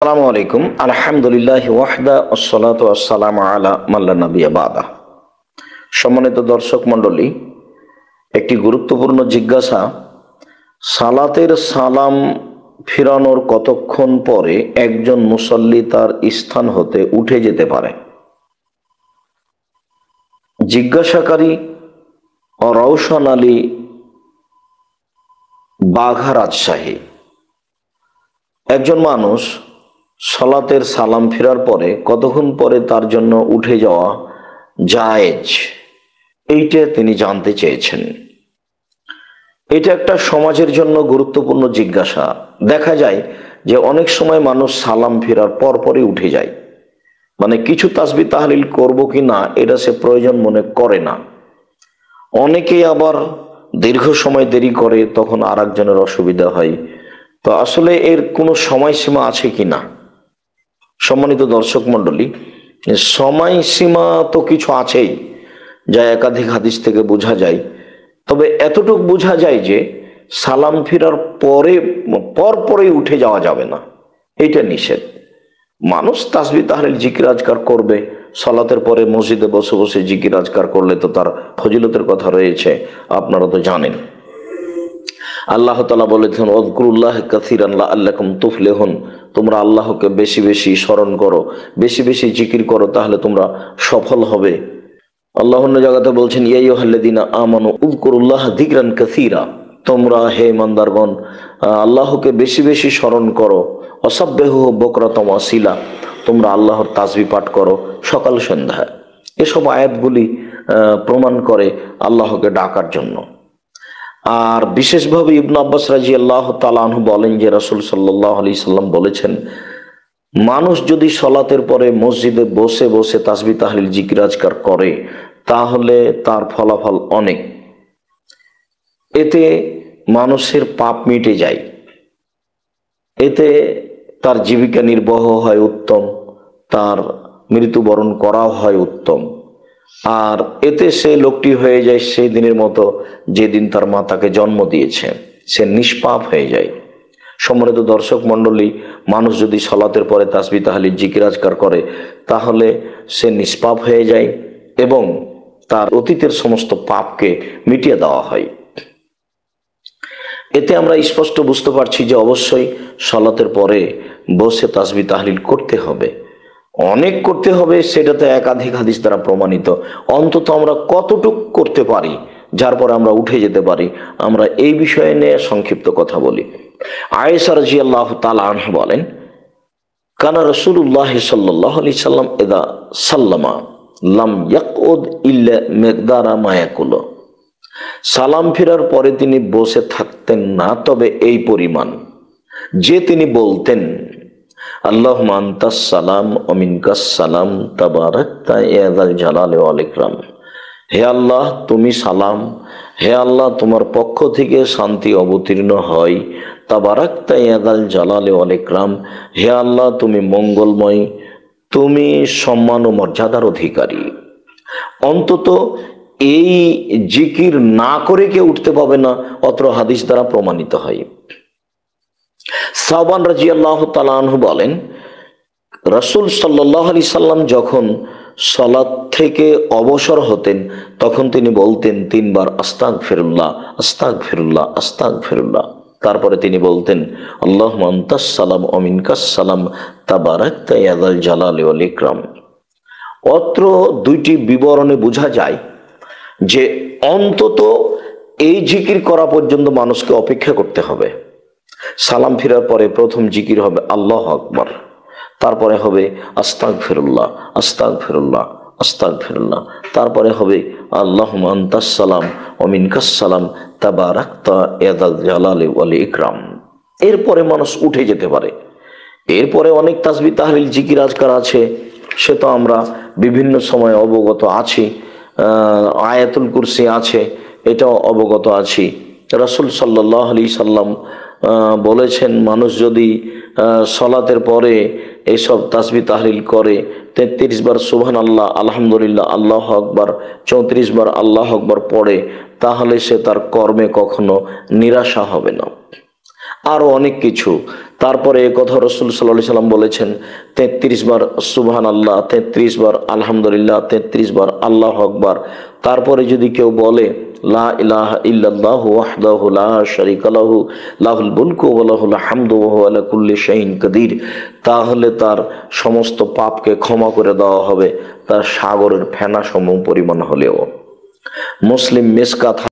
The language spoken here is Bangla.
আসসালামু আলাইকুম আলহামদুলিল্লাহ ওয়াহদা ওয়াসসালাতু ওয়াসসালামু আলা মান লা নাবিয়্যা বাদা। সম্মানিত দর্শক মণ্ডলী, একটি গুরুত্বপূর্ণ জিজ্ঞাসা, সালাতের সালাম ফিরানোর কতক্ষণ পরে একজন মুসল্লি তার স্থান হতে উঠে যেতে পারে? জিজ্ঞাসাকারী রওশন আলী, বাঘা, রাজশাহী। একজন মানুষ সালাতের সালাম ফেরার পরে কতক্ষণ পরে তার জন্য উঠে যাওয়া জায়েজ, এইটা তিনি জানতে চেয়েছেন। এটা একটা সমাজের জন্য গুরুত্বপূর্ণ জিজ্ঞাসা। দেখা যায় যে অনেক সময় মানুষ সালাম ফেরার পর পরই উঠে যায়, মানে কিছু তাসবিহ তাহলিল করব কি না এটা সে প্রয়োজন মনে করে না। অনেকেই আবার দীর্ঘ সময় দেরি করে, তখন আর একজনের অসুবিধা হয়। তো আসলে এর কোনো সময়সীমা আছে কি না? সম্মানিত দর্শক মণ্ডলী, সময়সীমা তো কিছু আছেই, যা একাধিক হাদিস থেকে বোঝা যায়। তবে এতটুকু বোঝা যায় যে সালাম ফিরার পরেই উঠে যাওয়া যাবে না, এইটা নিষেধ। মানুষ তাসবিহ তাহলিল জিকির আজকার করবে, সালাতের পরে মসজিদে বসে বসে জিকির আজকার করলে তো তার ফজিলতের কথা রয়েছে, আপনারা তো জানেন। আল্লাহ তাআলা বলেছেন, ওযকুরুল্লাহ কাসীরান লাআল্লাকুম তুফলিহুন, তোমরা আল্লাহকে বেশি বেশি স্মরণ করো, বেশি বেশি জিকির করো, তাহলে তোমরা সফল হবে। আল্লাহ অন্য জায়গাতে বলছেন, ইয়া আইয়ুহাল্লাযীনা আমানু উযকুরুল্লাহ যিকরান কাসীরা, তোমরা হে ইমানদারগণ আল্লাহকে বেশি বেশি স্মরণ করো। ওয়াসাব্বিহু বুকরাতাম ওয়া আসীলা, তোমরা আল্লাহর তাসবিহ পাঠ করো সকাল সন্ধ্যায়। এসব আয়াতগুলি প্রমাণ করে আল্লাহকে ডাকার জন্য। আর বিশেষভাবে ইবনে আব্বাস রাদিয়াল্লাহু তাআলা আনহু বলেন যে রাসূল সাল্লাল্লাহু আলাইহি সাল্লাম বলেছেন, মানুষ যদি সালাতের পরে মসজিদে বসে বসে তাসবিহ তাহলিল জিকির আজকার করে তাহলে তার ফলাফল অনেক। এতে মানুষের পাপ মিটে যায়, এতে তার জীবিকা নির্বাহ হয় উত্তম, তার মৃত্যুবরণ করাও হয় উত্তম। আর এতে সে লোকটি হয়ে যায় সেই দিনের মতো যেদিন তার মা তাকে জন্ম দিয়েছে, সে নিষ্পাপ হয়ে যায়। সম্মানিত দর্শক মণ্ডলী, মানুষ যদি সালাতের পরে তাসবিহ তাহলিল জিকির আজকার করে তাহলে সে নিষ্পাপ হয়ে যায় এবং তার অতীতের সমস্ত পাপকে মিটিয়ে দেওয়া হয়। এতে আমরা স্পষ্ট বুঝতে পারছি যে অবশ্যই সালাতের পরে বসে তাসবিহ তাহলিল করতে হবে, অনেক করতে হবে, সেটাতে একাধিক হাদিস দ্বারা প্রমাণিত। অন্তত আমরা কতটুকু করতে পারি যার পর আমরা উঠে যেতে পারি, আমরা এই বিষয়ে নিয়ে সংক্ষিপ্ত কথা বলি। আয়েশা রাদিয়াল্লাহু তাআলা আনহা বলেন, কানা রাসূলুল্লাহ সাল্লাল্লাহু আলাইহি সাল্লাম ইযা সাল্লামা লাম ইয়াকউদ ইল্লা মিকদারা মা ইয়াকুলু, সালাম ফেরার পরে তিনি বসে থাকতেন না, তবে এই পরিমাণ যে তিনি বলতেন, আল্লাহুম্মা আনতাস সালাম ওয়া মিনকাস সালাম তাবারাকতা ইয়া যাল জালালি ওয়াল ইকরাম, হে আল্লাহ তুমি সালাম, হে আল্লাহ তোমার পক্ষ থেকে শান্তি অবতীর্ণ হয়, তাবারাকতা ইয়া যাল জালালি ওয়াল ইকরাম, হে আল্লাহ তুমি মঙ্গলময়, তুমি সম্মান ও মর্যাদার অধিকারী। অন্তত এই জিকির না করে কেউ উঠতে পাবে না, অত্র হাদিস দ্বারা প্রমাণিত হয়। সাওবান রাদিয়াল্লাহু তাআলা আনহু বলেন, রাসূল সাল্লাল্লাহু আলাইহি সাল্লাম যখন সালাত থেকে অবসর হতেন তখন তিনি বলতেন তিনবার আস্তাগফিরুল্লাহ আস্তাগফিরুল্লাহ আস্তাগফিরুল্লাহ, তারপরে তিনি বলতেন আল্লাহুম্মা আনতাস সালাম ওয়া মিনকাস সালাম তাবারাকতা ইয়া যাল জালালি ওয়াল ইকরাম। অত্র দুইটি বিবরণে বোঝা যায় যে অন্তত এই জিকির করা পর্যন্ত মানুষকে অপেক্ষা করতে হবে। সালাম ফিরার পরে প্রথম জিকির হবে আল্লাহু আকবার, তারপরে হবে আস্তাগফিরুল্লাহ আস্তাগফিরুল্লাহ আস্তাগফিরুল্লাহ, তারপরে হবে আল্লাহুম্মা আনতাস সালাম ওয়া মিনকাস সালাম তাবারাকতা ইয়া যাল জালালি ওয়াল ইকরাম। এরপরে মানুষ উঠে যেতে পারে। এরপরে অনেক তাসবিহ তাহলিল জিকির আজকার আছে, সে তো আমরা বিভিন্ন সময় অবগত আছি। আয়াতুল কুরসি আছে, এটাও অবগত আছি। রাসূল সাল্লাল্লাহু আলাইহি সাল্লাম বলেছেন, মানুষ যদি সালাতের পরে এইসব তাসবিহ তাহলিল করে 33 বার সুবহানাল্লাহ আলহামদুলিল্লাহ আল্লাহু আকবার 34 বার আল্লাহু আকবার পড়ে, তাহলে সে তার কর্মে কখনো নিরাশা হবে না। আরো অনেক কিছু। তারপরে এ কথা রাসূল সাল্লাল্লাহু আলাইহি সাল্লাম বলেছেন 33 বার সুবহানাল্লাহ, 33 বার আলহামদুলিল্লাহ, 33 বার আল্লাহু আকবার। তারপরে যদি কেউ বলে লা ইলাহা ইল্লাল্লাহু ওয়াহদাহু লা শারীকা লাহু লাহুল মুলকু ওয়া লাহুল হামদু ওয়া হুয়া আলা কুল্লি শাইইন কাদির, তাহলে তার সমস্ত পাপকে ক্ষমা করে দেওয়া হবে, তার সাগরের ফেনা সম পরিমাণ হলেও। মুসলিম মিসকাত